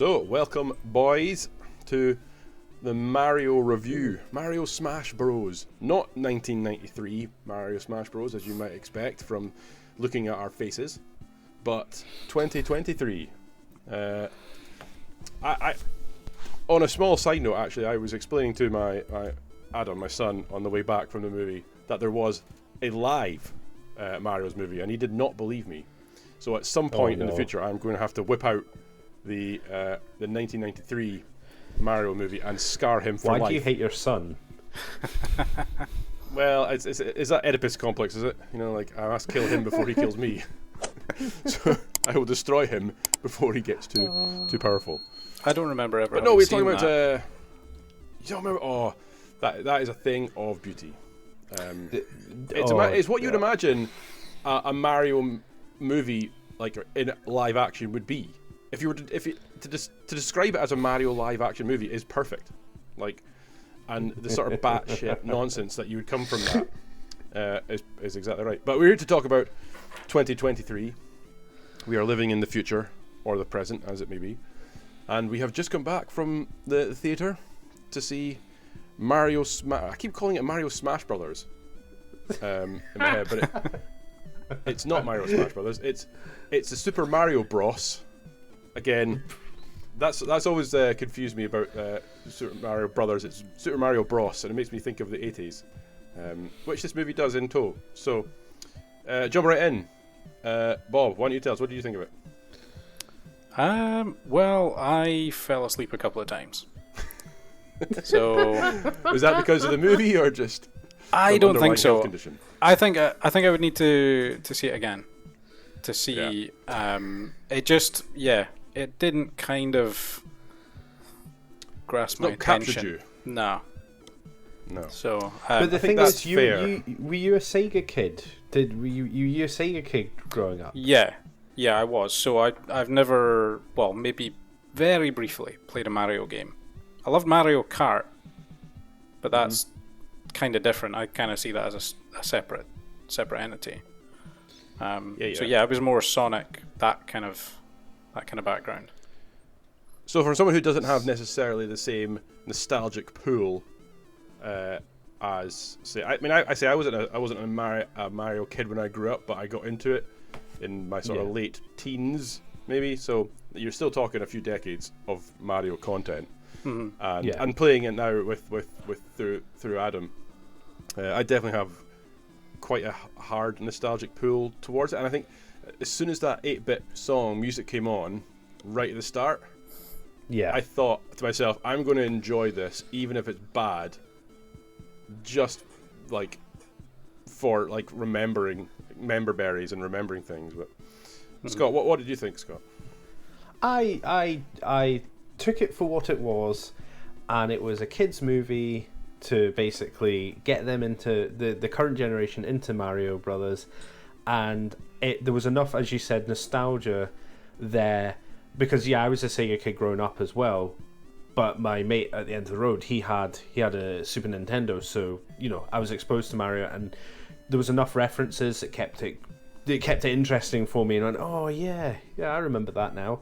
So, welcome, boys, to the Mario review. Mario Smash Bros. Not 1993 Mario Smash Bros, as you might expect from looking at our faces, but 2023. I on a small side note, actually, I was explaining to my Adam, my son, on the way back from the movie, that there was a live Mario's movie, and he did not believe me. So at some point in the future, I'm going to have to whip out the 1993 Mario movie and scar him for life. Why do you hate your son? Well, is that Oedipus complex, is it? You know, like, I must kill him before he kills me. So I will destroy him before he gets too powerful. I don't remember ever. But no, we're talking about. You don't remember? Oh, that is a thing of beauty. It's what you'd imagine a Mario movie, like in live action, would be. If you were to describe it as a Mario live action movie is perfect, like, and the sort of batshit nonsense that you would come from that is exactly right. But we're here to talk about 2023. We are living in the future, or the present, as it may be, and we have just come back from the theater to see Mario I keep calling it Mario Smash Brothers in my head, but it's not Mario Smash Brothers. It's the Super Mario Bros. Again, that's always confused me about Super Mario Brothers. It's Super Mario Bros. And it makes me think of the 80s, which this movie does in tow. So, jump right in. Bob, why don't you tell us, what do you think of it? Well, I fell asleep a couple of times. So was that because of the movie or just? I don't think so. Condition? I think I would need to see it again to see. It didn't kind of grasp my attention. Captured you. No. So, but the thing is, were you a Sega kid? Were you a Sega kid growing up? Yeah, I was. So I've never, well, maybe very briefly played a Mario game. I loved Mario Kart, but that's kind of different. I kind of see that as a separate entity. So it was more Sonic, that kind of background. So for someone who doesn't have necessarily the same nostalgic pool as, say, I wasn't a Mario kid when I grew up, but I got into it in my sort of late teens, maybe. So you're still talking a few decades of Mario content, and playing it now with through Adam. I definitely have quite a hard nostalgic pull towards it, and I think as soon as that 8-bit song music came on, right at the start, I thought to myself, I'm going to enjoy this, even if it's bad, just like for like remembering member berries and remembering things. But Scott, what did you think, Scott? I took it for what it was, and it was a kids movie to basically get them into the current generation into Mario Brothers, and there was enough, as you said, nostalgia there, because I was a Sega kid growing up as well, but my mate at the end of the road, he had a Super Nintendo, so I was exposed to Mario, and there was enough references that kept it interesting for me, and I went, oh yeah, I remember that now.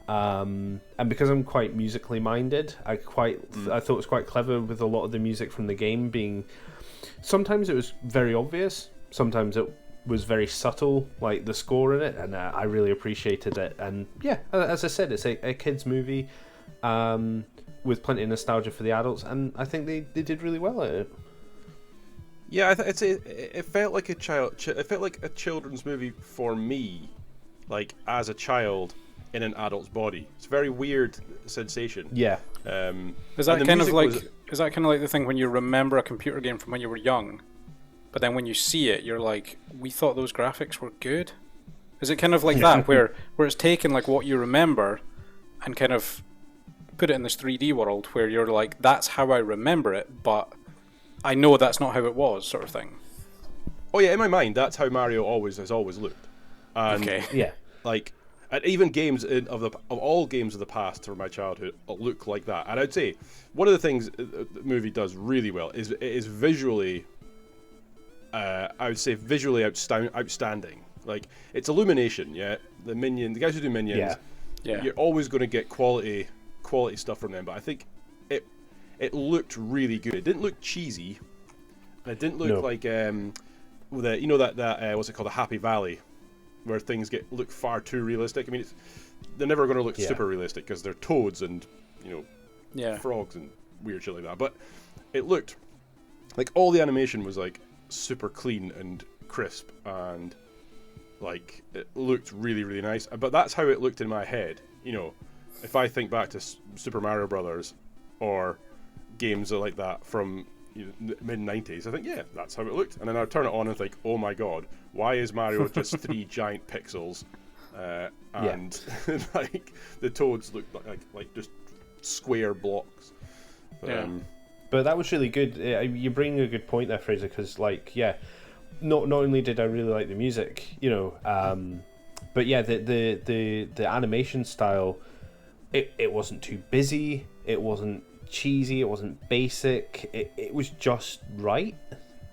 And because I'm quite musically minded, I thought it was quite clever with a lot of the music from the game being. Sometimes it was very obvious, sometimes it was very subtle, like the score in it, and I really appreciated it. And as I said, it's a kids movie with plenty of nostalgia for the adults, and I think they did really well at it. Yeah, it felt like it felt like a children's movie for me, like as a child in an adult's body. It's a very weird sensation. Yeah. Is that kind of like the thing when you remember a computer game from when you were young, but then when you see it, you're like, we thought those graphics were good? Is it kind of like that, where it's taken like what you remember and kind of put it in this 3D world where you're like, that's how I remember it, but I know that's not how it was, sort of thing? Oh yeah, in my mind, that's how Mario has always looked. And okay. Yeah. Like, and even games of all games of the past from my childhood look like that. And I'd say one of the things the movie does really well is it is visually, I would say visually outstanding. Like, it's illumination, the guys who do Minions, Yeah. You're always going to get quality stuff from them, but I think it looked really good. It didn't look cheesy. And it didn't look like that what's it called, the Happy Valley, where things look far too realistic. I mean, they're never going to look super realistic because they're toads and frogs and weird shit like that. But it looked like all the animation was like super clean and crisp, and like it looked really, really nice. But that's how it looked in my head. You know, if I think back to Super Mario Brothers or games like that from mid 90s, I think, yeah, that's how it looked. And then I'd turn it on and think, oh my god, why is Mario just 3 giant pixels? And like the toads look like just square blocks. But that was really good. You're bringing a good point there, Fraser, because not only did I really like the music, but yeah, the animation style, it wasn't too busy, it wasn't cheesy, it wasn't basic, it was just right.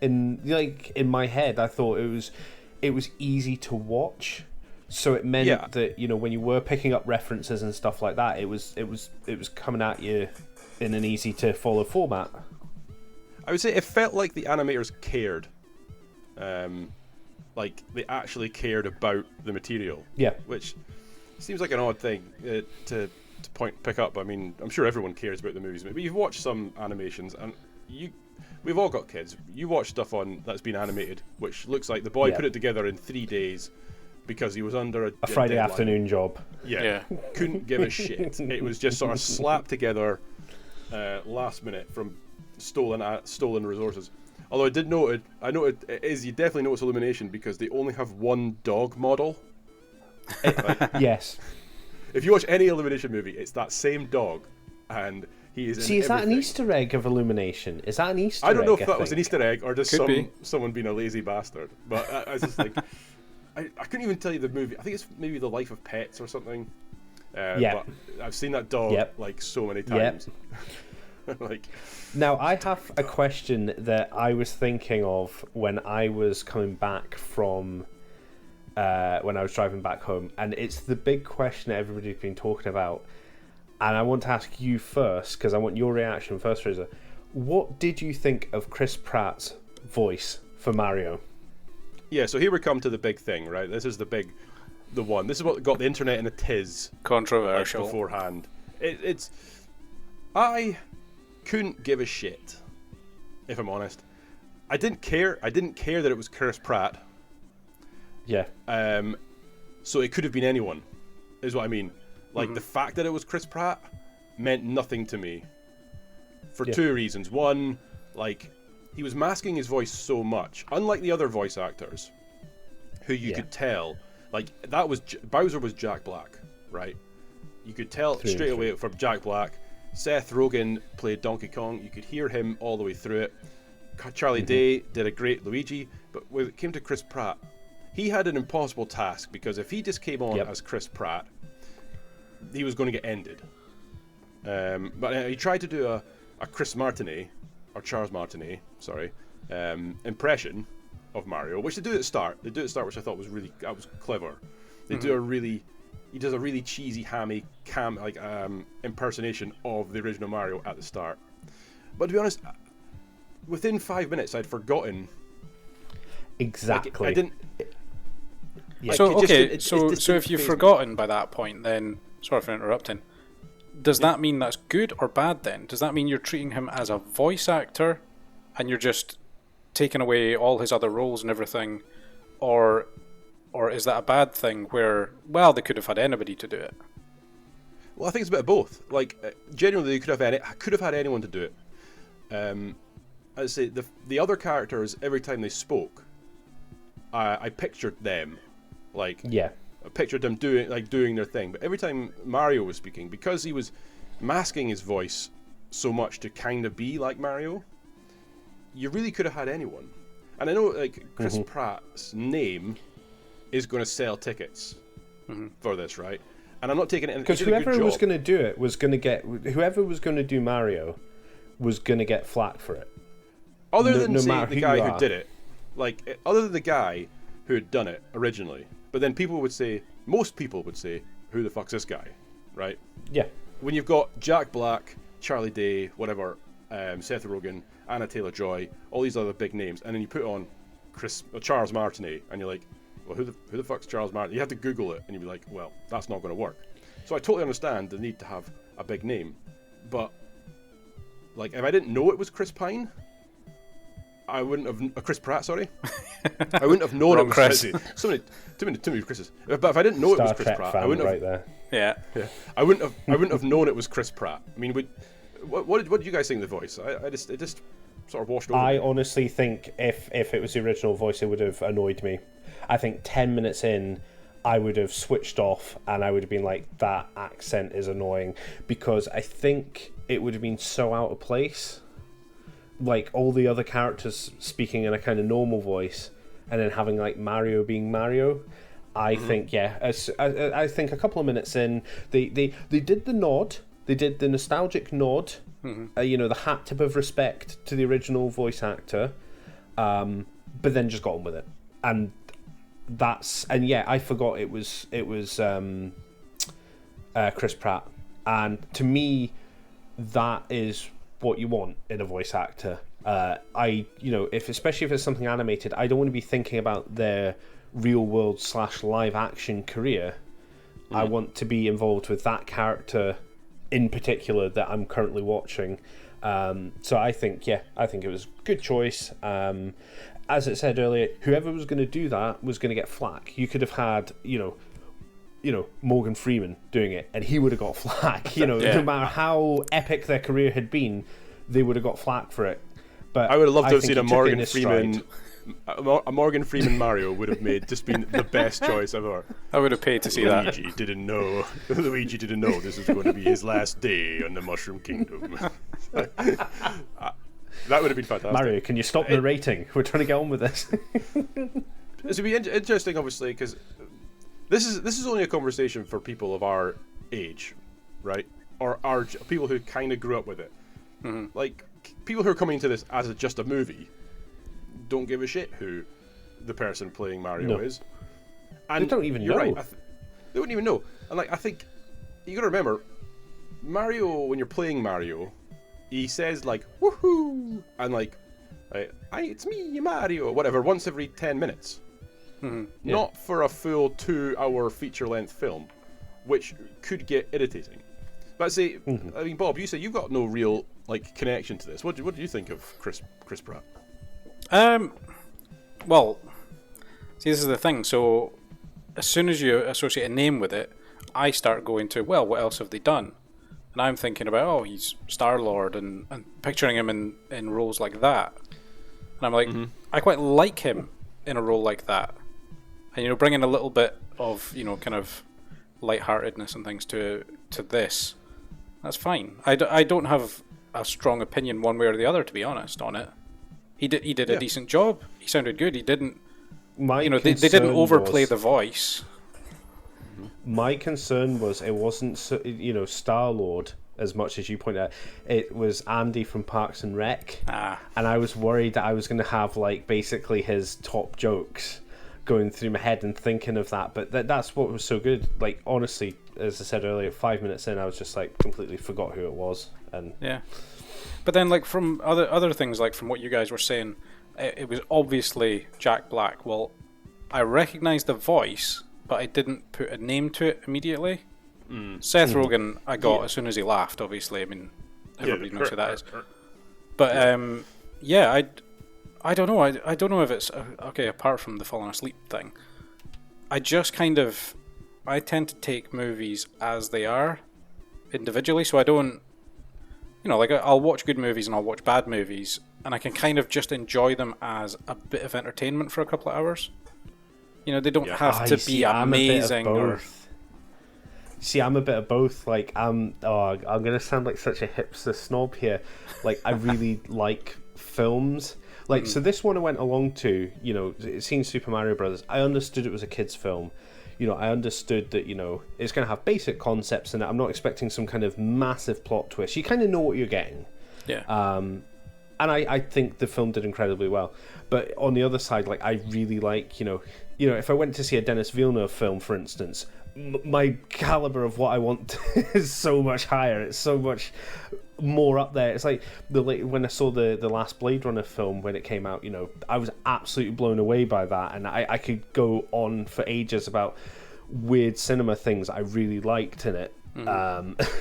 In my head, I thought it was easy to watch. So it meant that when you were picking up references and stuff like that, it was coming at you in an easy to follow format. I would say it felt like the animators cared, like they actually cared about the material. Yeah, which seems like an odd thing to pick up. I mean, I'm sure everyone cares about the movies, but you've watched some animations, and we've all got kids. You watch stuff that's been animated, which looks like the boy put it together in 3 days. Because he was under a Friday deadline. Afternoon job. Yeah. Couldn't give a shit. It was just sort of slapped together last minute from stolen resources. Although I noted you definitely notice Illumination because they only have one dog model. Yes. If you watch any Illumination movie, it's that same dog, and he is. See, is that an Easter egg of Illumination? Is that an Easter egg? I don't know if that was an Easter egg or just someone being a lazy bastard. But I was just like. I couldn't even tell you the movie. I think it's maybe The Life of Pets or something. But I've seen that dog like so many times. Now I have a question that I was thinking of when I was coming back from when I was driving back home, and it's the big question that everybody's been talking about. And I want to ask you first because I want your reaction first, Fraser. What did you think of Chris Pratt's voice for Mario? Yeah, so here we come to the big thing, right? This is the one. This is what got the internet in a tiz. Controversial. Beforehand. I couldn't give a shit, if I'm honest. I didn't care. I didn't care that it was Chris Pratt. Yeah. So it could have been anyone, is what I mean. Like, the fact that it was Chris Pratt meant nothing to me. For 2 reasons. One, like... he was masking his voice so much, unlike the other voice actors, who you could tell, like that was Bowser was Jack Black, right? You could tell straight away from Jack Black. Seth Rogen played Donkey Kong. You could hear him all the way through it. Charlie Day did a great Luigi, but when it came to Chris Pratt, he had an impossible task because if he just came on as Chris Pratt, he was going to get ended. But he tried to do a Chris Martinet. Or Charles Martinet, sorry, impression of Mario, which they do at the start. Which I thought was was clever. He does a really cheesy, hammy, impersonation of the original Mario at the start. But to be honest, within 5 minutes, I'd forgotten. Exactly. I didn't. So if you've forgotten by that point, then sorry for interrupting. Does that mean that's good or bad then? Does that mean you're treating him as a voice actor and you're just taking away all his other roles and everything? Or is that a bad thing where, well, they could have had anybody to do it? Well, I think it's a bit of both. Like, genuinely, they could have had anyone to do it. I'd say the other characters, every time they spoke, I pictured them. Like, I pictured them doing their thing. But every time Mario was speaking, because he was masking his voice so much to kind of be like Mario, you really could have had anyone. And I know, like, Chris Pratt's name is going to sell tickets for this, right? And I'm not taking it because whoever was going to do it was going to get whoever was going to do Mario was going to get flack for it. Other than the guy who did it, like other than the guy who had done it originally, but then most people would say who the fuck's this guy, right? Yeah. When you've got Jack Black, Charlie Day, whatever, Seth Rogen, Anna Taylor-Joy, all these other big names, and then you put on Charles Martinet, and you're like, well, who the fuck's Charles Martinet? You have to Google it, and you'd be like, well, that's not going to work. So I totally understand the need to have a big name, but like, if I didn't know it was Chris Pine, I wouldn't have Chris Pratt. Sorry, I wouldn't have known it was Chris. Too many Chris's. But if I didn't know it was Chris Pratt, I wouldn't have. There. Yeah. I wouldn't have known it was Chris Pratt. I mean, what did you guys think of the voice? It just sort of washed over. I me. honestly think if it was the original voice, it would have annoyed me. I think 10 minutes in, I would have switched off and I would have been like, that accent is annoying, because I think it would have been so out of place. Like, all the other characters speaking in a kind of normal voice, and then having like Mario being Mario. I think, I think a couple of minutes in, they did the nod, they did the nostalgic nod, the hat tip of respect to the original voice actor, but then just got on with it. And I forgot it was Chris Pratt. And to me, that is what you want in a voice actor. Especially if it's something animated, I don't want to be thinking about their real world / live action career. I want to be involved with that character in particular that I'm currently watching. So I think it was a good choice. As it said earlier, whoever was going to do that was going to get flack. You could have had, Morgan Freeman doing it, and he would have got flack. No matter how epic their career had been, they would have got flack for it. But I would have loved to have seen a Morgan Freeman. A Morgan Freeman Mario would have been the best choice ever. I would have paid to see that. Luigi didn't know this was going to be his last day on the Mushroom Kingdom. That would have been fantastic. Mario, can you stop narrating? We're trying to get on with this. This would be interesting, obviously, because this is only a conversation for people of our age, right? Or our people who kind of grew up with it. Mm-hmm. Like, people who are coming to this as just a movie don't give a shit who the person playing Mario is. And they don't even you're know. Right, they wouldn't even know. And like, I think you gotta remember, Mario, when you're playing Mario, he says like "woohoo" and like, "It's me, Mario," whatever, once every 10 minutes. Mm-hmm. Not for a full 2-hour feature-length film, which could get irritating. But say, I mean, Bob, you say you've got no real connection to this. What do you think of Chris Pratt? Well, see, this is the thing. So, as soon as you associate a name with it, I start going to, well, what else have they done? And I'm thinking about, he's Star-Lord, and picturing him in roles like that. And I'm like, I quite like him in a role like that. And, bringing a little bit of, kind of lightheartedness and things to this, that's fine. I don't have a strong opinion one way or the other, to be honest, on it. He did a decent job. He sounded good. He didn't, they didn't overplay the voice. My concern was it wasn't, Star-Lord as much as you pointed out. It was Andy from Parks and Rec. And I was worried that I was going to have, basically his top jokes going through my head and thinking of that. But that's what was so good. Honestly, as I said earlier, 5 minutes in, I was just, completely forgot who it was. And yeah. But then, from other things, from what you guys were saying, it was obviously Jack Black. Well, I recognised the voice, but I didn't put a name to it immediately. Seth Rogen, I got as soon as he laughed, obviously. I mean, everybody knows who that is. But, I don't know. I don't know if it's... okay, apart from the falling asleep thing. I just I tend to take movies as they are, individually, so I don't... I'll watch good movies and I'll watch bad movies, and I can kind of just enjoy them as a bit of entertainment for a couple of hours. They don't have to be amazing. See, I'm a bit of both. I'm gonna sound like such a hipster snob here. I really like films. So this one I went along to, seeing Super Mario Brothers, I understood it was a kid's film. I understood that, it's going to have basic concepts in it. I'm not expecting some kind of massive plot twist. You kind of know what you're getting. Yeah. And I think the film did incredibly well. But on the other side, I really like, if I went to see a Denis Villeneuve film, for instance, my caliber of what I want is so much higher. It's so much more up there. It's like when I saw the last Blade Runner film when it came out, I was absolutely blown away by that, and I could go on for ages about weird cinema things I really liked in it.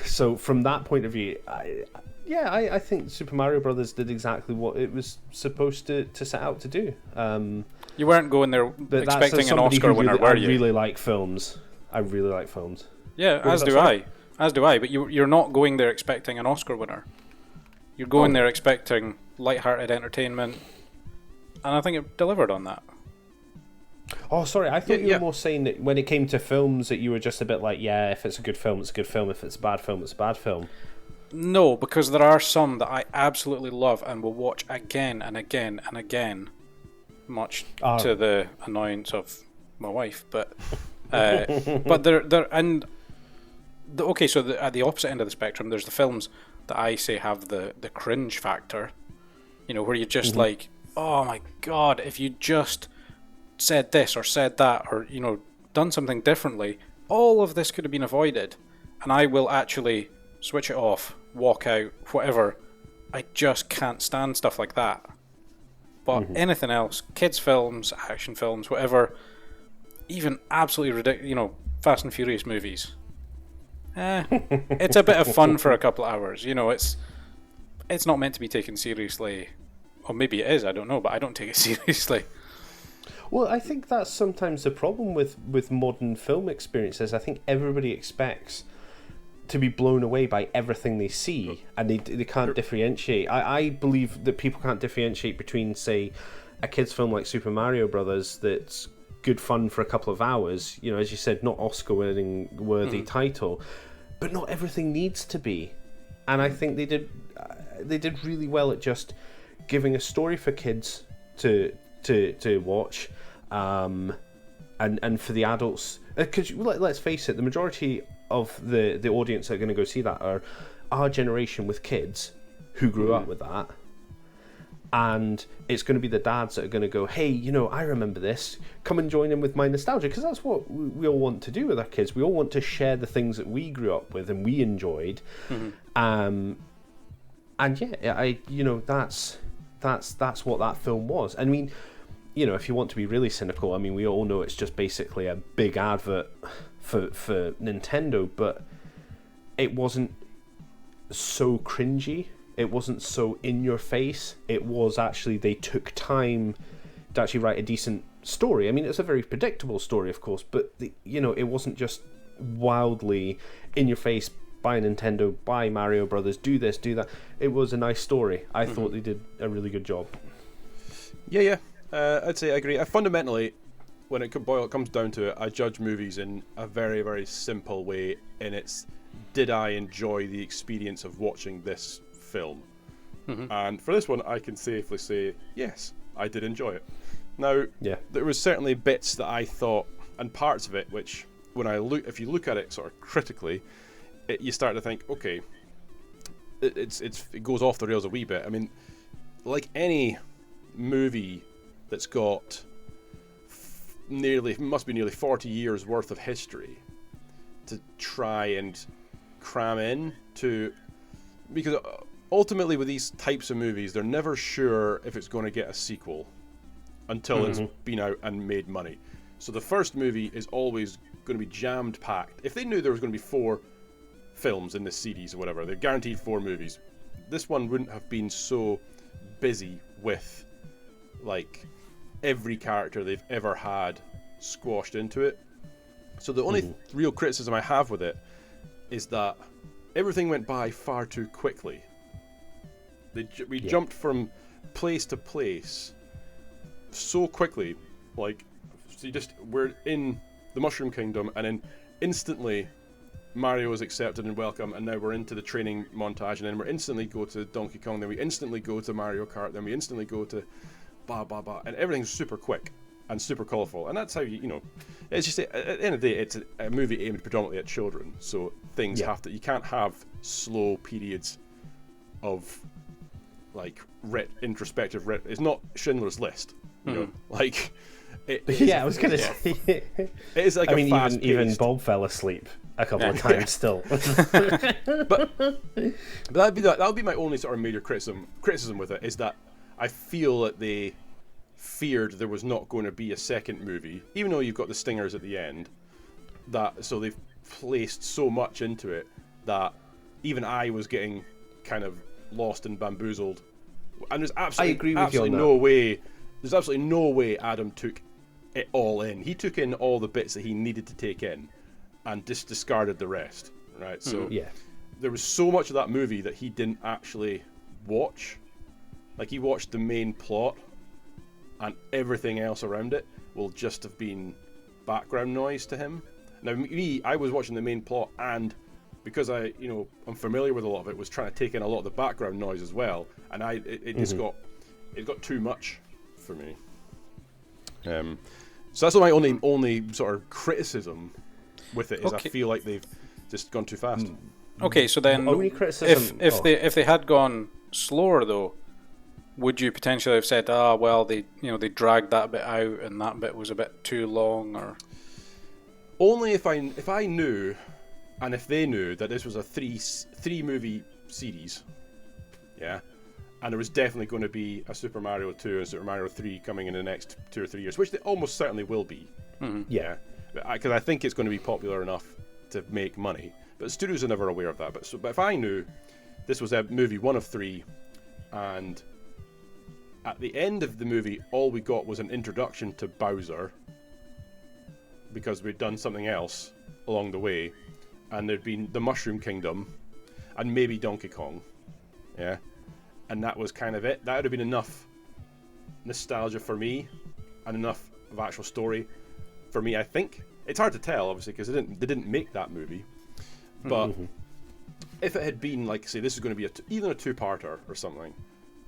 So from that point of view, I think Super Mario Brothers did exactly what it was supposed to set out to do. You weren't going there expecting an Oscar winner, were you? I really like films. Yeah, as do I. But you're not going there expecting an Oscar winner. You're going there expecting light-hearted entertainment, and I think it delivered on that. Oh, sorry, I thought you were more saying that when it came to films that you were just a bit like, yeah, if it's a good film, it's a good film. If it's a bad film, it's a bad film. No, because there are some that I absolutely love and will watch again and again and again, much to the annoyance of my wife. But okay, so at the opposite end of the spectrum, there's the films that I say have the cringe factor, where you're just like, oh my god, if you just said this or said that or done something differently, all of this could have been avoided, and I will actually switch it off, walk out, whatever. I just can't stand stuff like that. But anything else, kids films, action films, whatever, even absolutely ridiculous, Fast and Furious movies, it's a bit of fun for a couple of hours. It's not meant to be taken seriously, or maybe it is, I don't know, but I don't take it seriously. Well, I think that's sometimes the problem with modern film experiences. I think everybody expects to be blown away by everything they see, and they can't differentiate. I believe that people can't differentiate between, say, a kids' film like Super Mario Brothers that's good fun for a couple of hours, as you said, not Oscar-winning worthy title, but not everything needs to be. And I think they did really well at just giving a story for kids to watch, and for the adults, because let's face it, the majority of the audience that are going to go see that are our generation with kids who grew up with that, and it's going to be the dads that are going to go, hey, I remember this, come and join in with my nostalgia, because that's what we all want to do with our kids. We all want to share the things that we grew up with and we enjoyed. And that's what that film was. I mean, if you want to be really cynical, I mean, we all know it's just basically a big advert for Nintendo, but it wasn't so cringy. It wasn't so in your face. It was actually, they took time to actually write a decent story. I mean, it's a very predictable story, of course, but it wasn't just wildly in your face, buy Nintendo, buy Mario Brothers, do this, do that. It was a nice story. I thought they did a really good job. Yeah. I'd say I agree. Fundamentally, when it comes down to it, I judge movies in a very, very simple way, and it's, did I enjoy the experience of watching this film? And for this one, I can safely say, yes, I did enjoy it. Now, there was certainly bits that I thought, and parts of it, which, if you look at it sort of critically, you start to think, okay, it goes off the rails a wee bit. I mean, like any movie that's got must be nearly 40 years worth of history to try and cram in to, because ultimately with these types of movies, they're never sure if it's going to get a sequel until it's been out and made money. So the first movie is always going to be jammed packed. If they knew there was going to be 4 films in this series or whatever, they're guaranteed 4 movies. This one wouldn't have been so busy with like every character they've ever had squashed into it. So the only real criticism I have with it is that everything went by far too quickly. We jumped from place to place so quickly, like, so we're in the Mushroom Kingdom, and then instantly Mario is accepted and welcome, and now we're into the training montage, and then we instantly go to Donkey Kong, then we instantly go to Mario Kart, then we instantly go to blah blah blah, and everything's super quick and super colourful, and that's how it's just, at the end of the day, it's a movie aimed predominantly at children, so things you can't have slow periods of like introspective. It's not Schindler's List, you know, like I was gonna say. It is like even Bob fell asleep a couple of times still. but that would be my only sort of major criticism with it, is that I feel that they feared there was not going to be a second movie, even though you've got the stingers at the end. So they've placed so much into it that even I was getting kind of lost and bamboozled. And there's absolutely no way. There's absolutely no way Adam took it all in. He took in all the bits that he needed to take in, and just discarded the rest. Right. So there was so much of that movie that he didn't actually watch. Like, he watched the main plot, and everything else around it will just have been background noise to him. Now, I was watching the main plot, and because I'm familiar with a lot of it, was trying to take in a lot of the background noise as well, and it got too much for me. So that's my only sort of criticism with it, is I feel like they've just gone too fast. Okay, so then if they had gone slower though, would you potentially have said, they dragged that bit out and that bit was a bit too long? Or only if I knew, and if they knew that this was a three movie series, and there was definitely going to be a Super Mario 2 and Super Mario 3 coming in the next 2 or 3 years, which they almost certainly will be. Because I think it's going to be popular enough to make money. But studios are never aware of that. But if I knew this was a movie 1 of 3, and at the end of the movie all we got was an introduction to Bowser, because we'd done something else along the way, and there'd been the Mushroom Kingdom and maybe Donkey Kong, and that was kind of it. That would have been enough nostalgia for me, and enough of actual story for me. I think it's hard to tell, obviously, because they didn't make that movie. But if it had been like, say, this is going to be even a two-parter or something,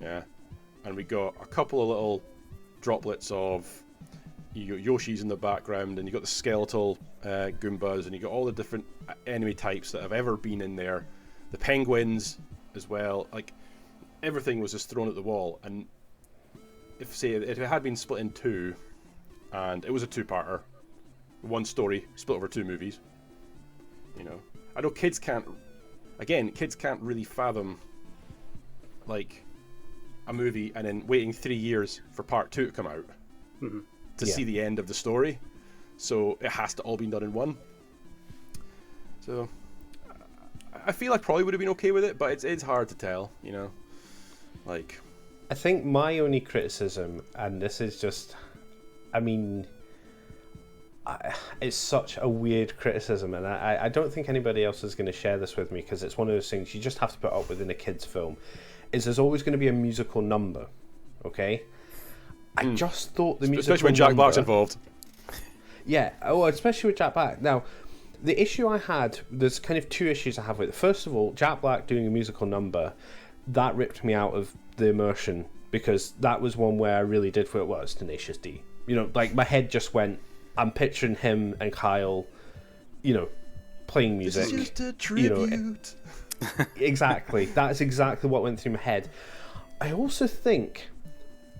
and we got a couple of little droplets of, you got Yoshi's in the background, and you got the skeletal Goombas, and you got all the different enemy types that have ever been in there, the penguins as well. Like, everything was just thrown at the wall. And if it had been split in two, and it was a two-parter, one story split over 2 movies, I know kids can't really fathom like a movie and then waiting 3 years for part 2 to come out to see the end of the story. So it has to all be done in one. So I feel I probably would have been okay with it, but it's hard to tell, Like, I think my only criticism, and this is just, it's such a weird criticism, and I don't think anybody else is going to share this with me, because it's one of those things you just have to put up with in a kid's film, is there's always going to be a musical number, okay? I just thought the musical especially when Jack Black's involved. Yeah, especially with Jack Black. Now, the issue I had, there's kind of 2 issues I have with it. First of all, Jack Black doing a musical number, that ripped me out of the immersion, because that was one where I really did feel, well, it's Tenacious D. Like, my head just went, I'm picturing him and Kyle, playing music. This is just a tribute. Exactly. That's exactly what went through my head. I also think,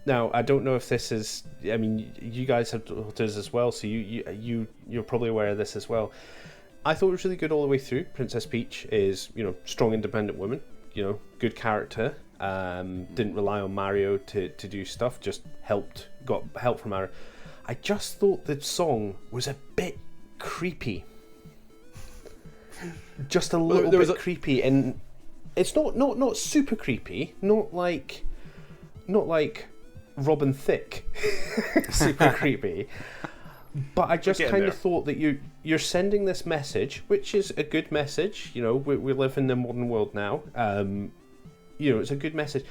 now, I don't know if this is, you guys have daughters as well, so you're probably aware of this as well. I thought it was really good all the way through. Princess Peach is, strong, independent woman, good character. Didn't rely on Mario to do stuff, just got help from Mario. I just thought the song was a bit creepy. Just a little bit creepy, and it's not super creepy, not like Robin Thicke super creepy. But I just kind of thought that you're sending this message, which is a good message. We live in the modern world now. It's a good message.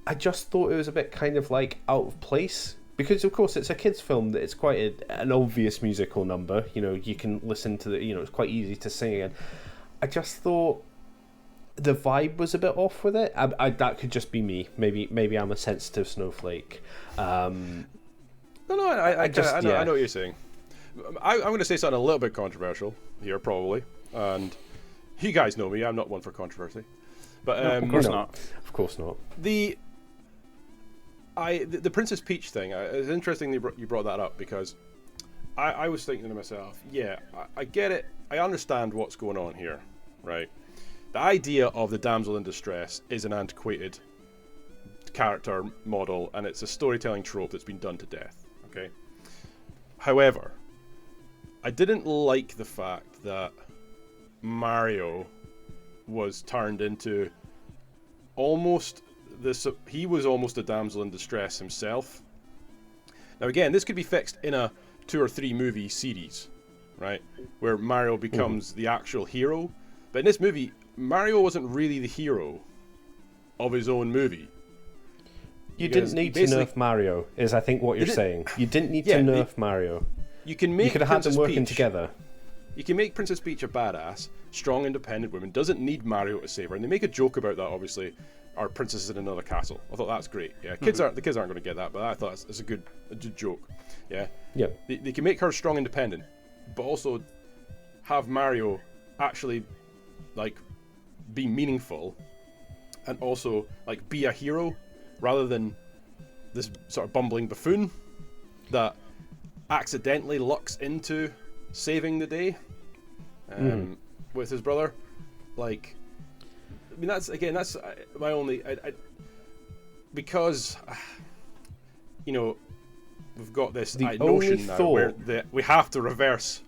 I just thought it was a bit kind of like out of place. Because, of course, it's a kid's film, that it's quite an obvious musical number. You can listen to it's quite easy to sing again. I just thought the vibe was a bit off with it. That could just be me. Maybe I'm a sensitive snowflake. I know what you're saying. I'm going to say something a little bit controversial here, probably. And you guys know me, I'm not one for controversy. But of course not. Of course not. the Princess Peach thing. It's interesting that you brought that up because I was thinking to myself, yeah, I get it. I understand what's going on here, right? The idea of the damsel in distress is an antiquated character model, and it's a storytelling trope that's been done to death. Okay. However, I didn't like the fact that Mario was turned into almost this. He was almost a damsel in distress himself. Now, again, this could be fixed in a 2 or 3 movie series, right, where Mario becomes the actual hero. But in this movie, Mario wasn't really the hero of his own movie. You didn't need to nerf Mario, is I think what you're saying. You didn't need to nerf Mario. You could have had them working together. You can make Princess Peach a badass, strong, independent woman. Doesn't need Mario to save her, and they make a joke about that. Obviously, our princess in another castle. I thought that's great. Yeah, the kids aren't going to get that, but I thought it's a good joke. Yeah. Yeah. They can make her strong, independent, but also have Mario actually like be meaningful, and also like be a hero, rather than this sort of bumbling buffoon that accidentally lucks into saving the day with his brother. Like, I mean, that's my only because you know, we've got this notion now where we have to reverse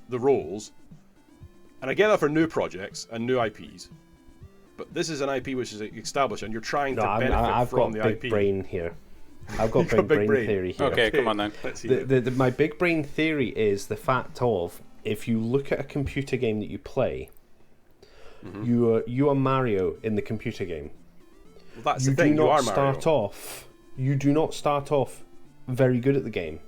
the roles, and I get that for new projects and new IPs, but this is an IP which is established, and you're trying to benefit from the IP. I've got big brain here. I've got big brain theory here. Okay, come on then. My big brain theory is the fact of, if you look at a computer game that you play, you are Mario in the computer game. Well, that's the thing. You do not start off very good at the game.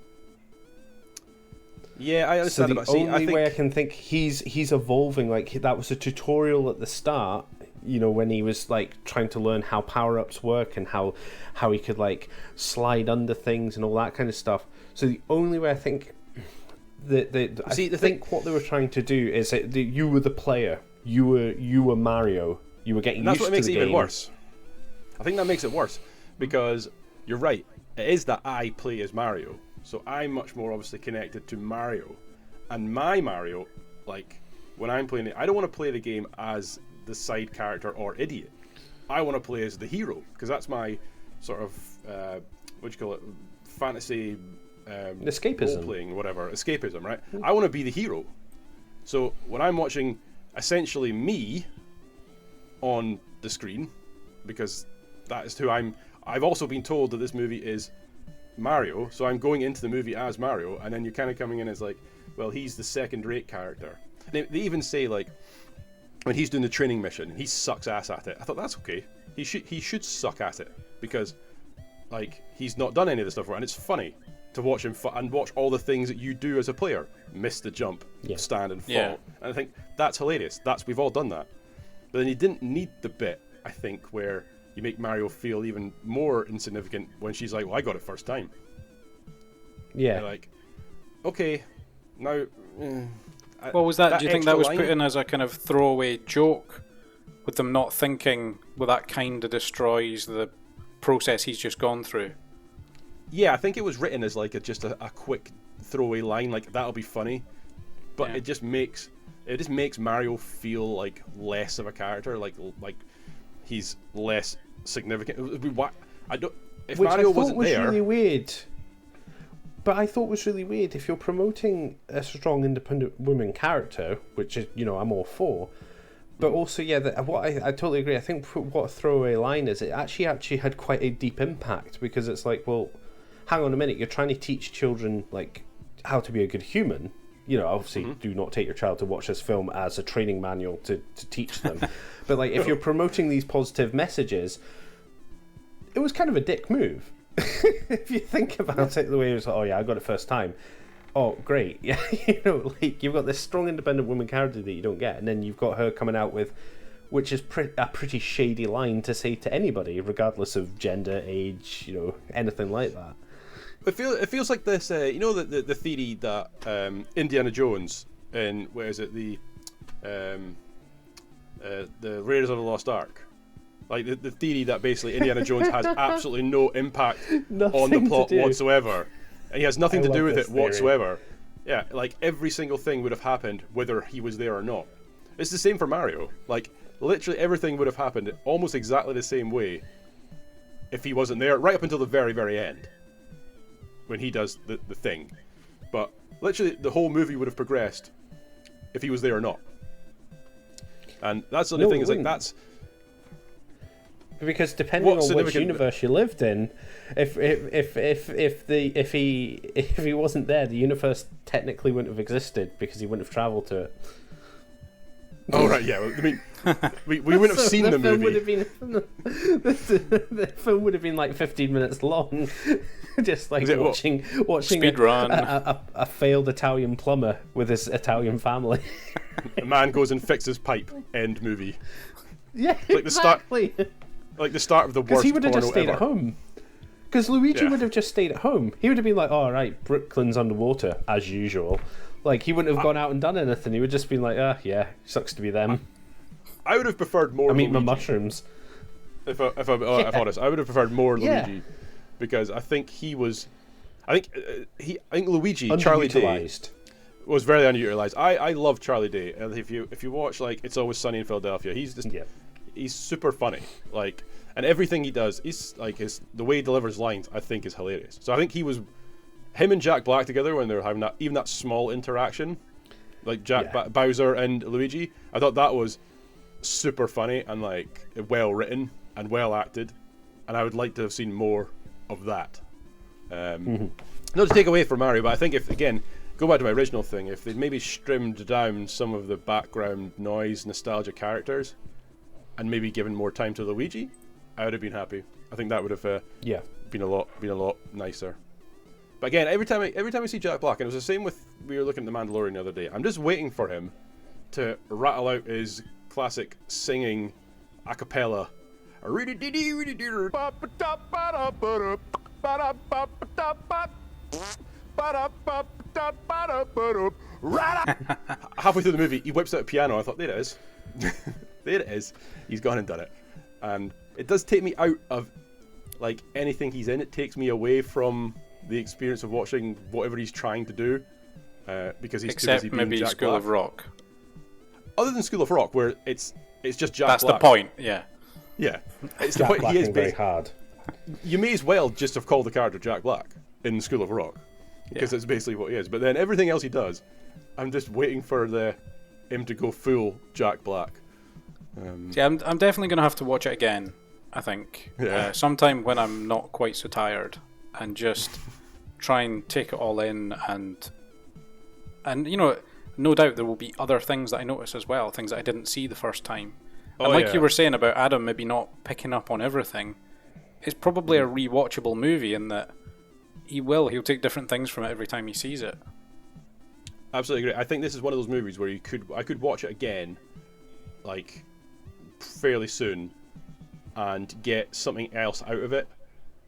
Yeah, I understand. So the only way I can think he's evolving, like that was a tutorial at the start, you know, when he was like trying to learn how power-ups work and how he could like slide under things and all that kind of stuff. So the only way I think what they were trying to do is that you were the player, you were Mario, you were getting used to the game. That's what makes it even worse. I think that makes it worse because you're right. It is that I play as Mario, so I'm much more obviously connected to Mario, and my Mario, like when I'm playing it, I don't want to play the game as the side character or idiot. I want to play as the hero because that's my sort of what do you call it, fantasy escapism, role playing, whatever, escapism, right? I want to be the hero. So when I'm watching essentially me on the screen, because that is who I've also been told that this movie is Mario, so I'm going into the movie as Mario, and then you're kind of coming in as like, well, he's the second-rate character. They even say like, when he's doing the training mission, he sucks ass at it. I thought that's okay. He should suck at it because, like, he's not done any of the stuff right, and it's funny to watch him and watch all the things that you do as a player: miss the jump, stand and fall. Yeah. And I think that's hilarious. We've all done that. But then you didn't need the bit, I think, where you make Mario feel even more insignificant when she's like, "Well, I got it first time." Yeah. You're like, okay, now. What was that? Do you think that was put in as a kind of throwaway joke, with them not thinking, well, that kind of destroys the process he's just gone through? Yeah, I think it was written as like just a quick throwaway line, like that'll be funny, but it just makes Mario feel like less of a character, like he's less significant. If Mario wasn't there, really weird. But I thought was really weird, if you're promoting a strong, independent woman character, which is, you know, I'm all for, but also, I totally agree. I think what a throwaway line is, it actually had quite a deep impact, because it's like, well, hang on a minute, you're trying to teach children, like, how to be a good human. You know, obviously, do not take your child to watch this film as a training manual to teach them. But, like, if you're promoting these positive messages, it was kind of a dick move. If you think about it, the way it was like, oh yeah, I got it first time. Oh great, yeah, you know, like you've got this strong, independent woman character that you don't get, and then you've got her coming out with, which is a pretty shady line to say to anybody, regardless of gender, age, you know, anything like that. It feels like this, you know, the theory that Indiana Jones in, where is it, the Raiders of the Lost Ark, Like the theory that basically Indiana Jones has absolutely no impact on the Nothing plot to do. whatsoever, and he has nothing I to do love with this it theory. whatsoever. Yeah, like every single thing would have happened whether he was there or not. It's the same for Mario. Like literally everything would have happened almost exactly the same way if he wasn't there, right up until the very, very end when he does the thing. But literally the whole movie would have progressed if he was there or not. And that's the only thing, is like that's because depending on which significant- universe you lived in, if he wasn't there, the universe technically wouldn't have existed because he wouldn't have travelled to it. Oh right, yeah. Well, I mean, we wouldn't have seen the film movie. would have been, the film would have been like 15 minutes long, just like watching Speed run. a failed Italian plumber with his Italian family. A man goes and fixes pipe. End movie. Yeah, Like the start- exactly. Like the start of the worst Because he would have porno just stayed ever. at home. Because Luigi Yeah. would have just stayed at home. He would have been like, "Oh, right, Brooklyn's underwater as usual." Like he wouldn't have gone out and done anything. He would just been like, yeah, sucks to be them. I would have preferred more I'm eating my Luigi. mushrooms." If I'm honest, I would have preferred more Yeah. Luigi, because I think he was. I think Luigi, Charlie Day, Underutilised. was very underutilized. I love Charlie Day. And if you watch like It's Always Sunny in Philadelphia, he's just Yeah. he's super funny. Like, and everything he does, he's like the way he delivers lines, I think is hilarious. So I think him and Jack Black together when they were having that small interaction, like Bowser and Luigi, I thought that was super funny and like well written and well acted, and I would like to have seen more of that. Not to take away from Mario, but I think if again go back to my original thing, if they'd maybe trimmed down some of the background noise, nostalgia characters, and maybe given more time to Luigi, I would have been happy. I think that would have been a lot nicer. But again, every time I see Jack Black, and it was the same with we were looking at The Mandalorian the other day, I'm just waiting for him to rattle out his classic singing a cappella. Halfway through the movie, he whips out a piano. I thought, there it is. There it is. He's gone and done it. And it does take me out of like anything he's in. It takes me away from the experience of watching whatever he's trying to do, because he's too busy Except being maybe Jack School Black. of Rock. Other than School of Rock, where it's just Jack That's Black. the point, yeah. Yeah, it's the Jack point. Black He is very hard. You may as well just have called the character Jack Black in School of Rock, because that's basically what he is. But then everything else he does, I'm just waiting for him to go full Jack Black. Yeah, I'm definitely going to have to watch it again, I think. Yeah. Sometime when I'm not quite so tired, and just try and take it all in, and you know, no doubt there will be other things that I notice as well, things that I didn't see the first time. And like you were saying about Adam maybe not picking up on everything, it's probably a rewatchable movie in that he'll take different things from it every time he sees it. Absolutely agree. I think this is one of those movies where I could watch it again, like fairly soon, and get something else out of it,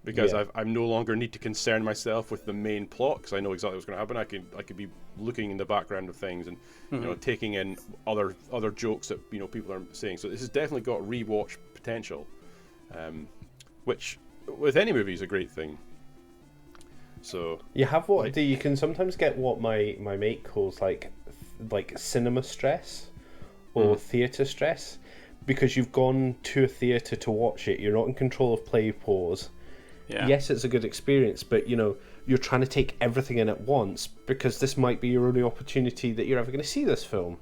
because I no longer need to concern myself with the main plot, because I know exactly what's going to happen. I could be looking in the background of things and you know, taking in other jokes that people are saying. So this has definitely got rewatch potential, which with any movie is a great thing. So You have you can sometimes get what my mate calls like cinema stress or theatre stress, because you've gone to a theatre to watch it. You're not in control of play pause. Yeah. Yes, it's a good experience, but you're trying to take everything in at once, because this might be your only opportunity that you're ever going to see this film.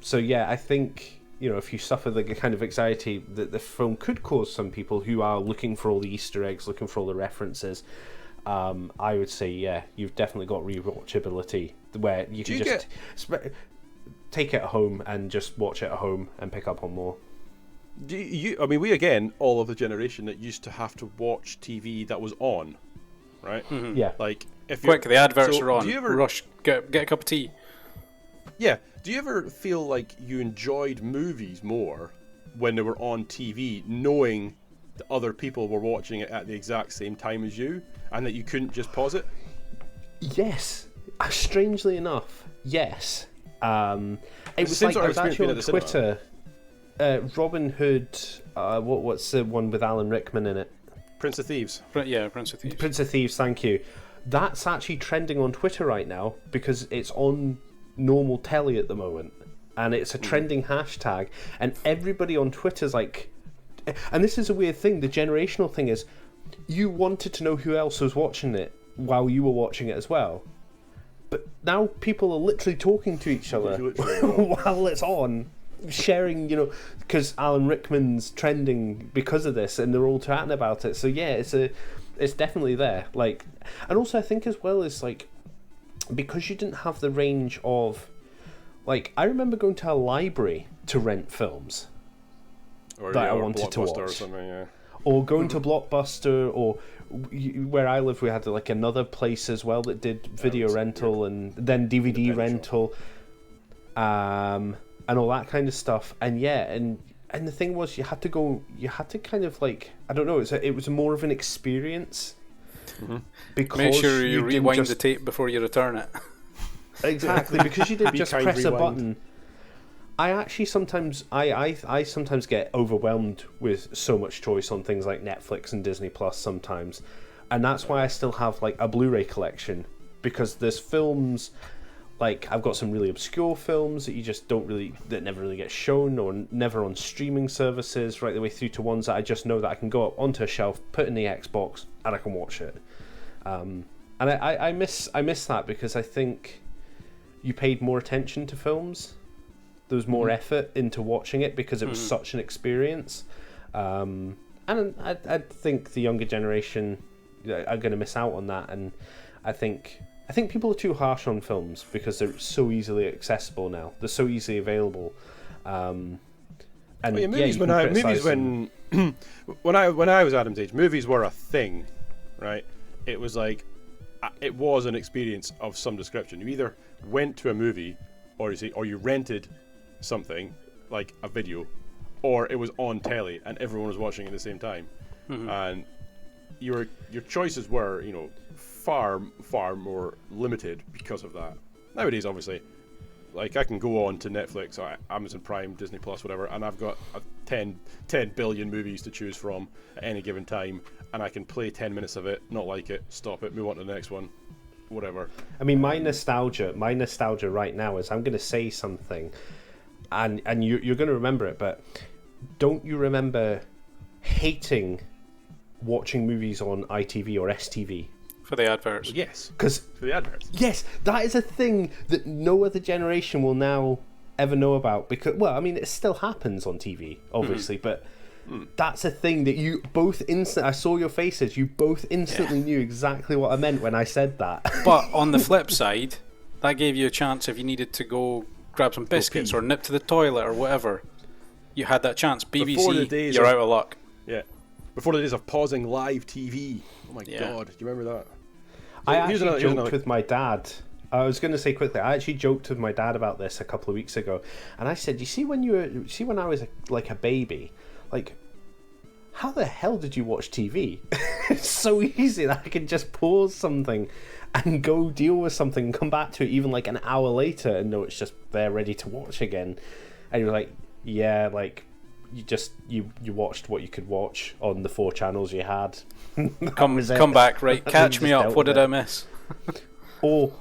So yeah, I think if you suffer the kind of anxiety that the film could cause some people who are looking for all the Easter eggs, looking for all the references, I would say you've definitely got rewatchability where you can just take it at home and just watch it at home and pick up on more. I mean, we again, all of the generation that used to have to watch TV that was on, right? Mm-hmm. Yeah. Like if Quick, the adverts are on. Do you ever, Rush, get a cup of tea. Yeah. Do you ever feel like you enjoyed movies more when they were on TV, knowing that other people were watching it at the exact same time as you, and that you couldn't just pause it? Yes. Strangely enough, yes. It was same like sort I of was experience actually being on at the cinema. Twitter. Robin Hood. What's the one with Alan Rickman in it? Prince of Thieves. Prince of Thieves. Prince of Thieves. Thank you. That's actually trending on Twitter right now because it's on normal telly at the moment, and it's a trending hashtag. And everybody on Twitter's like, and this is a weird thing. The generational thing is, you wanted to know who else was watching it while you were watching it as well. But now people are literally talking to each other while it's on, sharing, because Alan Rickman's trending because of this, and they're all chatting about it. So yeah, it's definitely there. Like, and also I think as well is like, because you didn't have the range of, like, I remember going to a library to rent films that I wanted to watch, or something, yeah. Or going to Blockbuster, or where I live, we had like another place as well that did video rental and then DVD rental, and all that kind of stuff. And yeah, and the thing was, you had to kind of like, I don't know, it was more of an experience. Because make sure you rewind the tape before you return it. Exactly, because you didn't just press a button. I actually sometimes I sometimes get overwhelmed with so much choice on things like Netflix and Disney Plus sometimes, and that's why I still have like a Blu-ray collection, because there's films, like I've got some really obscure films that never really get shown or never on streaming services, right the way through to ones that I just know that I can go up onto a shelf, put in the Xbox, and I can watch it. And I miss that, because I think you paid more attention to films. There was more effort into watching it because it was such an experience. And I think the younger generation are going to miss out on that. And I think people are too harsh on films because they're so easily accessible now. They're so easily available. And movies when I was Adam's age, movies were a thing, right? It was like, it was an experience of some description. You either went to a movie, or you rented something like a video, or it was on telly and everyone was watching at the same time, and your choices were far more limited because of that. Nowadays, obviously, like I can go on to Netflix, or Amazon Prime, Disney Plus, whatever, and I've got 10 billion movies to choose from at any given time, and I can play 10 minutes of it, not like it, stop it, move on to the next one, whatever. I mean, my nostalgia right now is, I'm going to say something, and you're going to remember it, but don't you remember hating watching movies on ITV or STV? For the adverts. Yes. For the adverts. Yes, that is a thing that no other generation will now ever know about, because, well, I mean, it still happens on TV, obviously, but that's a thing that you both I saw your faces, you both instantly knew exactly what I meant when I said that. But on the flip side, that gave you a chance if you needed to go grab some biscuits or nip to the toilet or whatever. You had that chance. BBC, you're out of luck. Yeah. Before the days of pausing live TV. Oh my God, do you remember that? I actually joked with my dad. I was going to say quickly, I actually joked with my dad about this a couple of weeks ago, and I said, when I was like a baby, like, how the hell did you watch TV? It's so easy that I can just pause something and go deal with something and come back to it even like an hour later and know it's just there ready to watch again. And you're like, yeah, like you watched what you could watch on the 4 channels you had. Come back, right? Catch me up. What did I miss? Or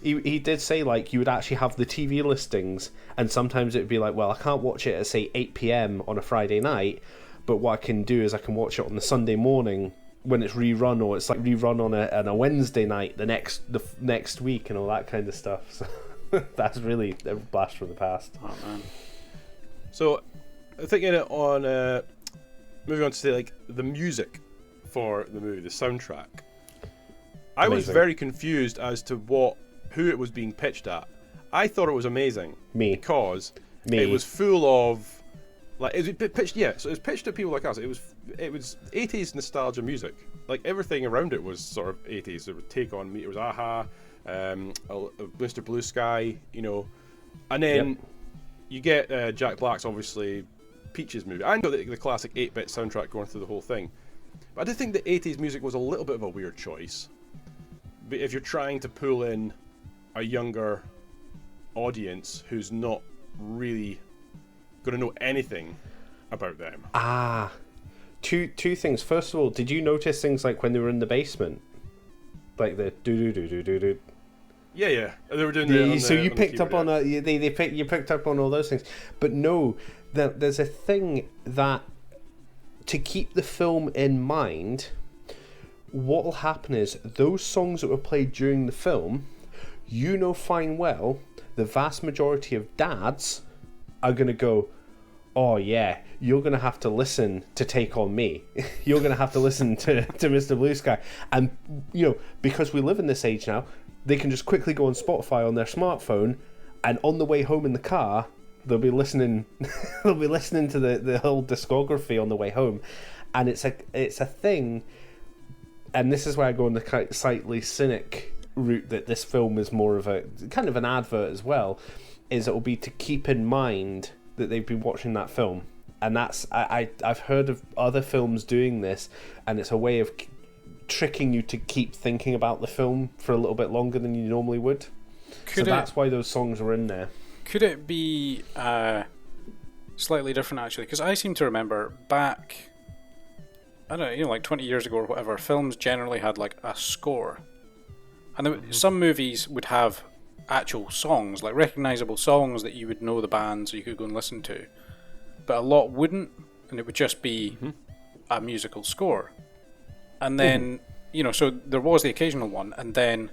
he did say, like, you would actually have the TV listings, and sometimes it would be like, well, I can't watch it at say 8 p.m. on a Friday night, but what I can do is I can watch it on the Sunday morning when it's rerun, or it's like rerun on a Wednesday night the next week and all that kind of stuff. So that's really a blast from the past. Oh man. So thinking on moving on to say like the music for the movie, the soundtrack. I was very confused as to who it was being pitched at. I thought it was amazing because it was full of like it was pitched. Yeah, so it was pitched at people like us. It was 80s nostalgia music. Like everything around it was sort of 80s. It would Take On Me. It was Aha, Mr. Blue Sky, and then you get Jack Black's obviously Peaches movie. I know the classic 8-bit soundtrack going through the whole thing, but I did think the 80s music was a little bit of a weird choice. But if you're trying to pull in a younger audience who's not really going to know anything about them. Two things. First of all, did you notice things like when they were in the basement, like the do do do do do do? Yeah. They were doing so you picked up on you picked up on all those things, but no, there's a thing that to keep the film in mind. What will happen is those songs that were played during the film, you know fine well, the vast majority of dads are going to go, oh yeah, you're going to have to listen to Take On Me. You're going to have to listen to Mr. Blue Sky. And, because we live in this age now, they can just quickly go on Spotify on their smartphone, and on the way home in the car, they'll be listening to the whole discography on the way home. And it's a thing, and this is where I go on the slightly cynic route that this film is more of a kind of an advert as well, is it will be to keep in mind that they've been watching that film. And that's I've heard of other films doing this, and it's a way of tricking you to keep thinking about the film for a little bit longer than you normally would. That's why those songs are in there. Could it be slightly different, actually? Because I seem to remember back, I don't know, like 20 years ago or whatever, films generally had like a score. And some movies would have actual songs, like recognisable songs that you would know the band so you could go and listen to. But a lot wouldn't, and it would just be a musical score. And then, so there was the occasional one, and then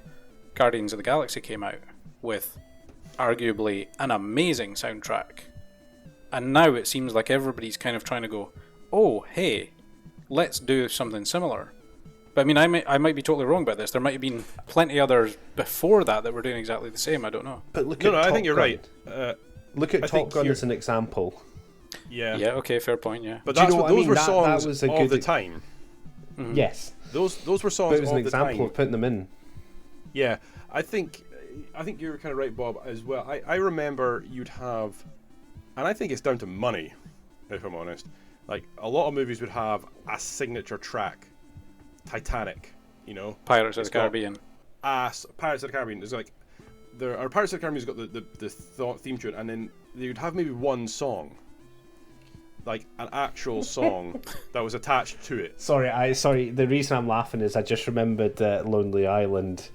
Guardians of the Galaxy came out with arguably an amazing soundtrack. And now it seems like everybody's kind of trying to go, oh, hey, let's do something similar. But I mean, I might be totally wrong about this. There might have been plenty others before that were doing exactly the same. I don't know. But look at Top I think you're Gun. right. Look at Top Gun as an example. Yeah. Yeah. Okay. Fair point. Yeah. But those were songs that was of the time. Mm-hmm. Yes. Those were songs. But it was an of the example time. of putting them in. Yeah, I think you're kind of right, Bob, as well. I remember you'd have, and I think it's down to money, if I'm honest. Like a lot of movies would have a signature track. Titanic, Pirates of the Caribbean. Pirates of the Caribbean. There's like Pirates of the Caribbean's got the theme tune, and then you'd have maybe one song, like an actual song that was attached to it. Sorry. The reason I'm laughing is I just remembered Lonely Island.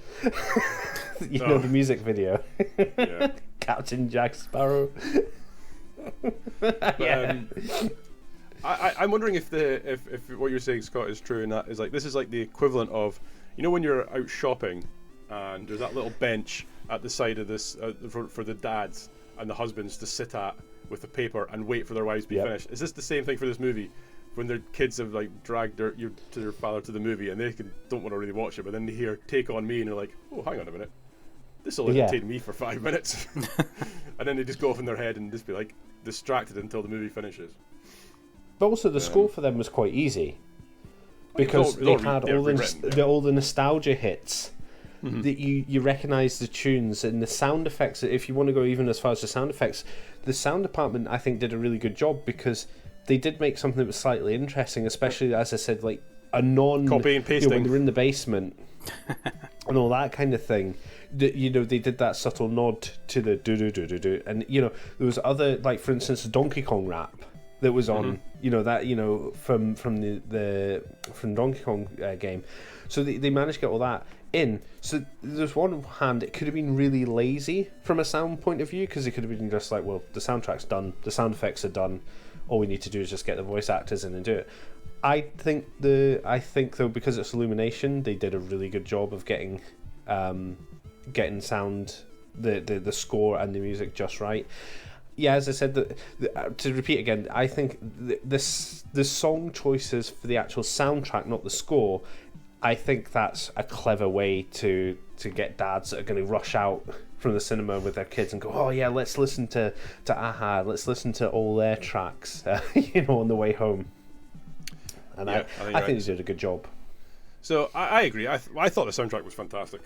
know the music video. Yeah. Captain Jack Sparrow. Yeah. I'm wondering if what you're saying, Scott, is true, and that is like this is like the equivalent of, when you're out shopping and there's that little bench at the side of this for the dads and the husbands to sit at with the paper and wait for their wives to be finished. Is this the same thing for this movie? When their kids have like dragged their father to the movie and they don't want to really watch it, but then they hear "Take On Me" and they're like, "Oh, hang on a minute, this will entertain me for 5 minutes," and then they just go off in their head and just be like distracted until the movie finishes. But also the score for them was quite easy because they had all the nostalgia hits that you recognise the tunes and the sound effects. If you want to go even as far as the sound effects, the sound department I think did a really good job because they did make something that was slightly interesting, especially as I said, like a non copy and pasting when they're in the basement and all that kind of thing. They did that subtle nod to the do, and there was other, like for instance the Donkey Kong rap that was on, from Donkey Kong game. So they managed to get all that in. So there's one hand, it could have been really lazy from a sound point of view because it could have been just like, well, the soundtrack's done, the sound effects are done, all we need to do is just get the voice actors in and do it. I think though, because it's Illumination, they did a really good job of getting sound, the score and the music just right. Yeah, as I said, to repeat again, I think the song choices for the actual soundtrack, not the score, I think that's a clever way to get dads that are going to rush out from the cinema with their kids and go, oh yeah, let's listen to Aha, let's listen to all their tracks, on the way home. And I think they did a good job. So I agree. I thought the soundtrack was fantastic,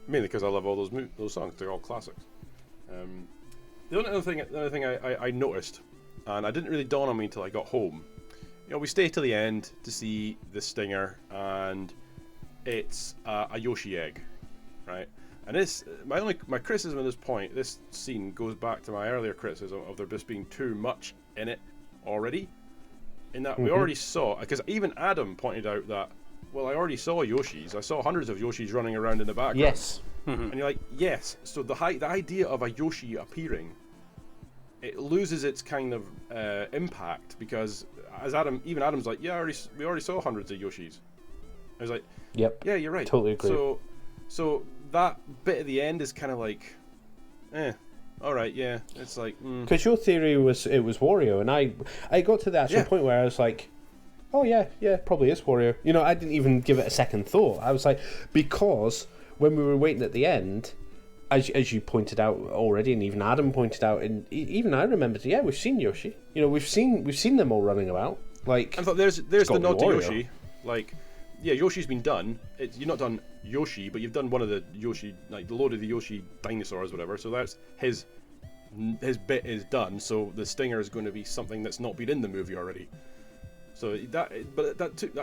mainly because I love all those songs. They're all classics. The other thing I noticed, and I didn't really dawn on me until I got home. We stay till the end to see the stinger, and it's a Yoshi egg, right? And my criticism at this point, this scene goes back to my earlier criticism of there just being too much in it already. In that we already saw, because even Adam pointed out that, well, I already saw Yoshis. I saw hundreds of Yoshis running around in the background. Yes. And you're like, yes. So the idea of a Yoshi appearing, it loses its kind of impact, because as Adam's like, yeah, we already saw hundreds of Yoshis. I was like, yep. Yeah, you're right. Totally agree. So that bit at the end is kind of like, all right, yeah. It's like, because your theory was it was Wario, and I got to the actual point where I was like, oh yeah, probably is Wario. You know, I didn't even give it a second thought. I was like, because when we were waiting at the end, as you pointed out already, and even Adam pointed out, and even I remembered, yeah, we've seen Yoshi. You know, we've seen them all running about. Like, I thought there's the nod to Yoshi. Like, yeah, Yoshi's been done. You've not done Yoshi, but you've done one of the Yoshi, like the load of the Yoshi dinosaurs, whatever. So that's his bit is done. So the stinger is going to be something that's not been in the movie already. So that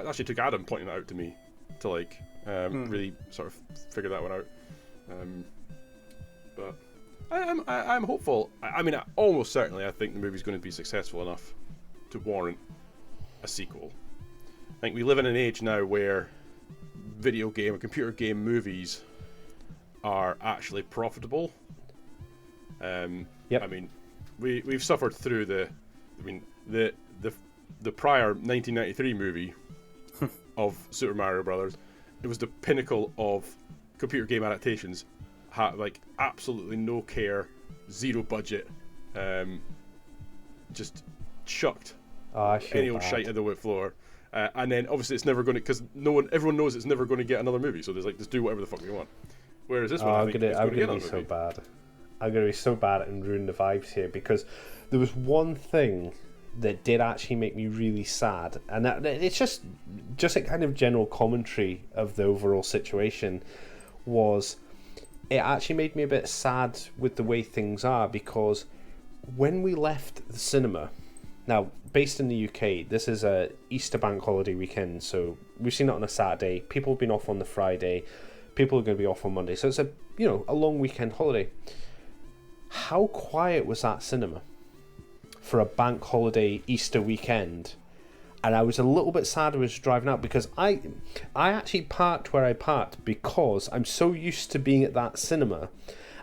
actually took Adam pointing that out to me to like really sort of figure that one out. But I'm hopeful. I mean, almost certainly, I think the movie's going to be successful enough to warrant a sequel. I think we live in an age now where video game or computer game movies are actually profitable. Yep. I mean, we've suffered through the prior 1993 movie of Super Mario Brothers. It was the pinnacle of computer game adaptations. Like absolutely no care, zero budget, just chucked any old shite at the wood floor. And then obviously it's never going to, because everyone knows it's never going to get another movie, so there's like, just do whatever the fuck we want. Whereas this one, I'm gonna be so bad. I'm gonna be so bad and ruin the vibes here, because there was one thing that did actually make me really sad, and it's just a kind of general commentary of the overall situation. Was it actually made me a bit sad with the way things are, because when we left the cinema. Now, based in the UK, this is a Easter bank holiday weekend, so we've seen it on a Saturday. People have been off on the Friday. People are going to be off on Monday, so it's a long weekend holiday. How quiet was that cinema for a bank holiday Easter weekend? And I was a little bit sad I was driving out, because I actually parked where I parked because I'm so used to being at that cinema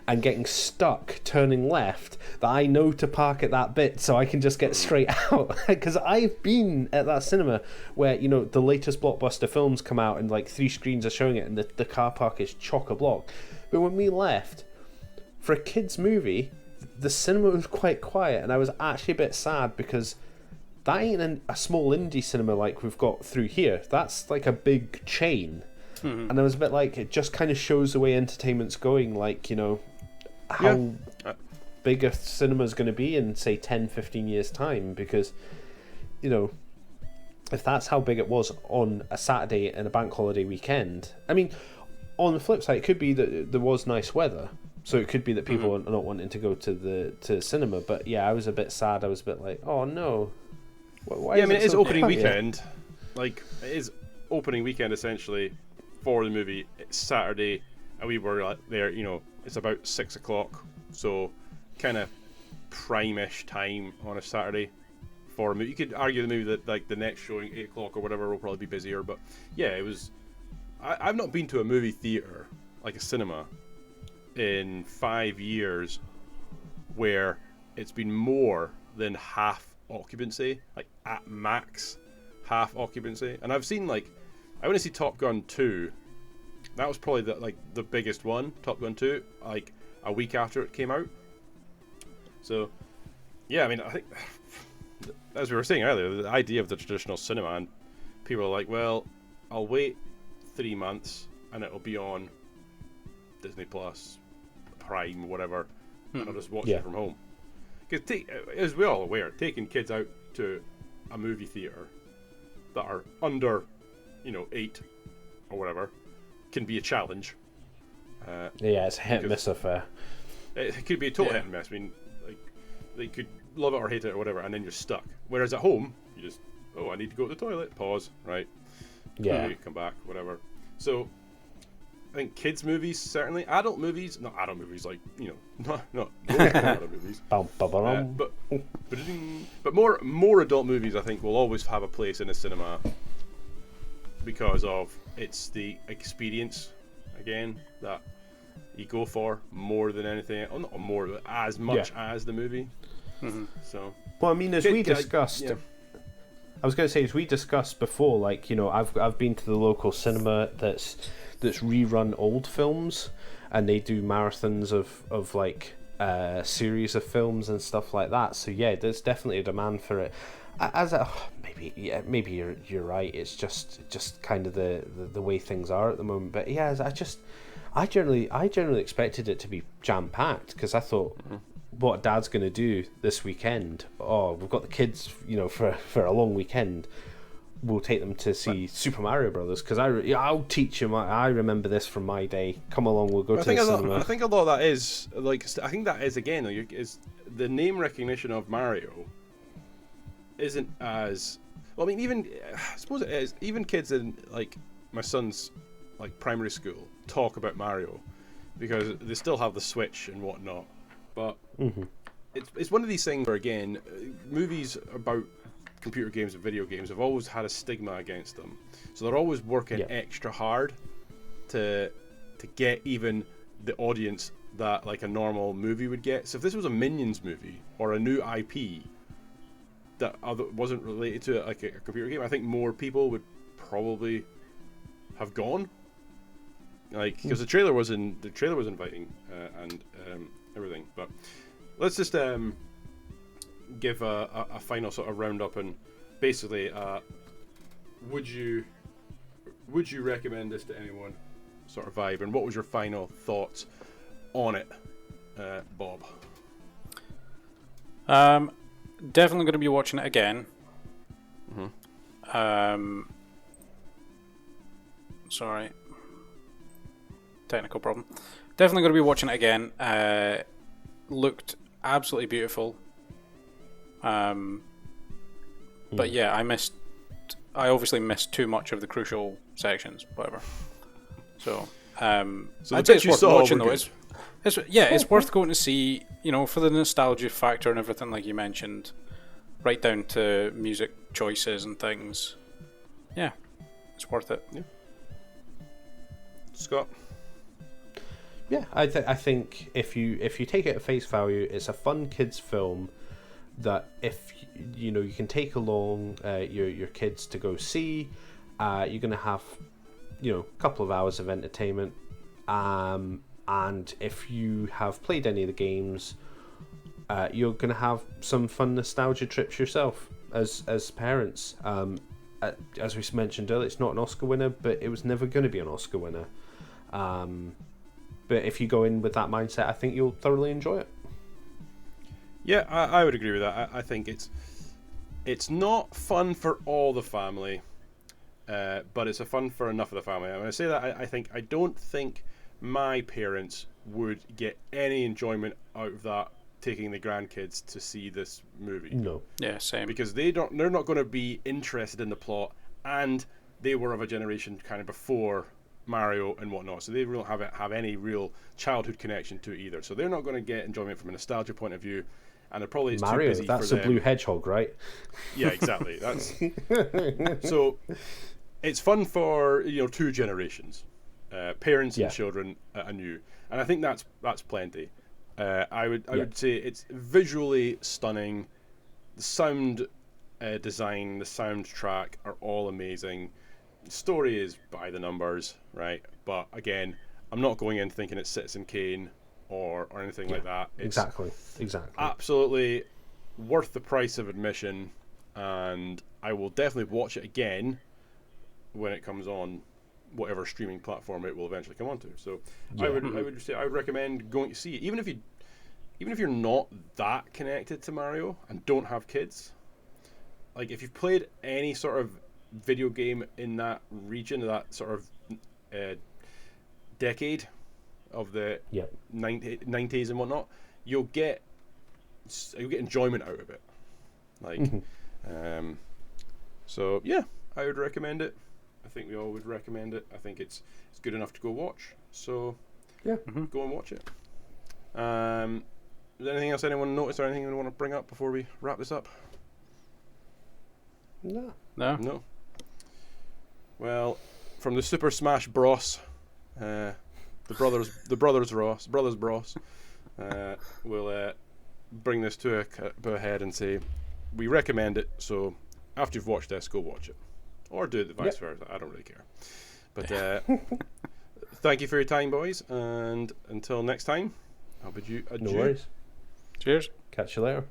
and getting stuck turning left that I know to park at that bit so I can just get straight out. Because I've been at that cinema where, the latest blockbuster films come out and like 3 screens are showing it, and the car park is chock-a-block. But when we left, for a kids' movie, the cinema was quite quiet, and I was actually a bit sad, because that ain't a small indie cinema like we've got through here. That's like a big chain. And I was a bit like, it just kind of shows the way entertainment's going, like, how big a cinema's going to be in, say, 10, 15 years' time, because, if that's how big it was on a Saturday and a bank holiday weekend, I mean, on the flip side, it could be that there was nice weather, so it could be that people are not wanting to go to the cinema, but yeah, I was a bit sad. I was a bit like, oh no. Why yeah, I mean, it is opening weekend. Like, it is opening weekend, essentially, for the movie. It's Saturday, and we were there, it's about 6 o'clock, so kind of prime-ish time on a Saturday for a movie. You could argue the movie that, like, the next showing, 8 o'clock or whatever, will probably be busier, but yeah, it was... I've not been to a movie theatre, like a cinema, in 5 years where it's been more than half occupancy, like at max half occupancy. And I've seen, like, I went to see Top Gun 2. That was probably the biggest one, Top Gun 2, like a week after it came out. So yeah, I mean, I think as we were saying earlier, the idea of the traditional cinema, and people are like, well, I'll wait 3 months and it'll be on Disney Plus, Prime, whatever, and I'll just watch it from home. Because as we're all aware, taking kids out to a movie theatre that are under, 8 or whatever, can be a challenge. Yeah, it's a hit and miss affair. It could be a total hit and miss. I mean, like, they could love it or hate it or whatever, and then you're stuck. Whereas at home, you just, I need to go to the toilet, pause, right? Yeah. Movie, come back, whatever. So, I think kids movies certainly, adult movies, not adult movies like not adult movies, but more adult movies I think will always have a place in the cinema because of it's the experience again that you go for more than anything, or not more, but as much as the movie. Mm-hmm. So, well, I mean, as we discussed, I was going to say, as we discussed before, like, I've been to the local cinema that's rerun old films, and they do marathons of like series of films and stuff like that. So yeah, there's definitely a demand for it. Maybe you're right. It's just kind of the way things are at the moment. But yeah, I generally expected it to be jam packed because I thought, what Dad's going to do this weekend? Oh, we've got the kids, for a long weekend. We'll take them to see Super Mario Brothers because I'll teach them. I remember this from my day. Come along, we'll go to the cinema. I think a lot of that is I think that is again is the name recognition of Mario isn't as well. I mean, even I suppose it is. Even kids in like my son's like primary school talk about Mario because they still have the Switch and whatnot. But it's one of these things where again, movies about computer games and video games have always had a stigma against them, so they're always working extra hard to get even the audience that like a normal movie would get. So if this was a Minions movie or a new IP that wasn't related to like a computer game, I think more people would probably have gone, like, because the trailer was inviting and everything. But let's just give a final sort of roundup and basically would you recommend this to anyone sort of vibe, and what was your final thoughts on it, Bob? Definitely going to be watching it again. Sorry, technical problem. Definitely going to be watching it again. Looked absolutely beautiful. But yeah, I obviously missed too much of the crucial sections, whatever. So I'd say it's worth watching though. It's worth going to see, for the nostalgia factor and everything like you mentioned, right down to music choices and things. Yeah, it's worth it. Yeah. Scott? Yeah, I think if you take it at face value, it's a fun kids film that if you can take along your kids to go see. You're going to have a couple of hours of entertainment, and if you have played any of the games, you're going to have some fun nostalgia trips yourself as parents. As we mentioned earlier, it's not an Oscar winner, but it was never going to be an Oscar winner. But if you go in with that mindset, I think you'll thoroughly enjoy it. Yeah, I would agree with that. I think it's not fun for all the family, but it's a fun for enough of the family. And when I say that, I don't think my parents would get any enjoyment out of that taking the grandkids to see this movie. No. Yeah, same. Because they're not going to be interested in the plot, and they were of a generation kind of before Mario and whatnot, so they don't have any real childhood connection to it either. So they're not going to get enjoyment from a nostalgia point of view, and it probably is Mario, too busy that's for a them. blue hedgehog, right? Yeah, exactly. That's so. It's fun for two generations, parents and children anew, and I think that's plenty. I would say it's visually stunning. The sound design, the soundtrack are all amazing. The story is by the numbers, right? But again, I'm not going in thinking it's Citizen Kane or anything like that. It's exactly. Absolutely worth the price of admission, and I will definitely watch it again when it comes on whatever streaming platform it will eventually come onto. So I would recommend going to see it, even if you're not that connected to Mario and don't have kids. Like if you've played any sort of video game in that region, that sort of decade of the 90s and whatnot, you'll get enjoyment out of it. Like, so yeah, I would recommend it. I think we all would recommend it. I think it's good enough to go watch. So yeah, go and watch it. Is there anything else anyone noticed or anything they want to bring up before we wrap this up? No. Well, from the Super Smash Bros, the brothers Bros, will bring this to a head and say we recommend it. So after you've watched this, go watch it, or do the vice versa. I don't really care. But thank you for your time, boys, and until next time, I'll bid you adieu. No worries. Cheers. Catch you later.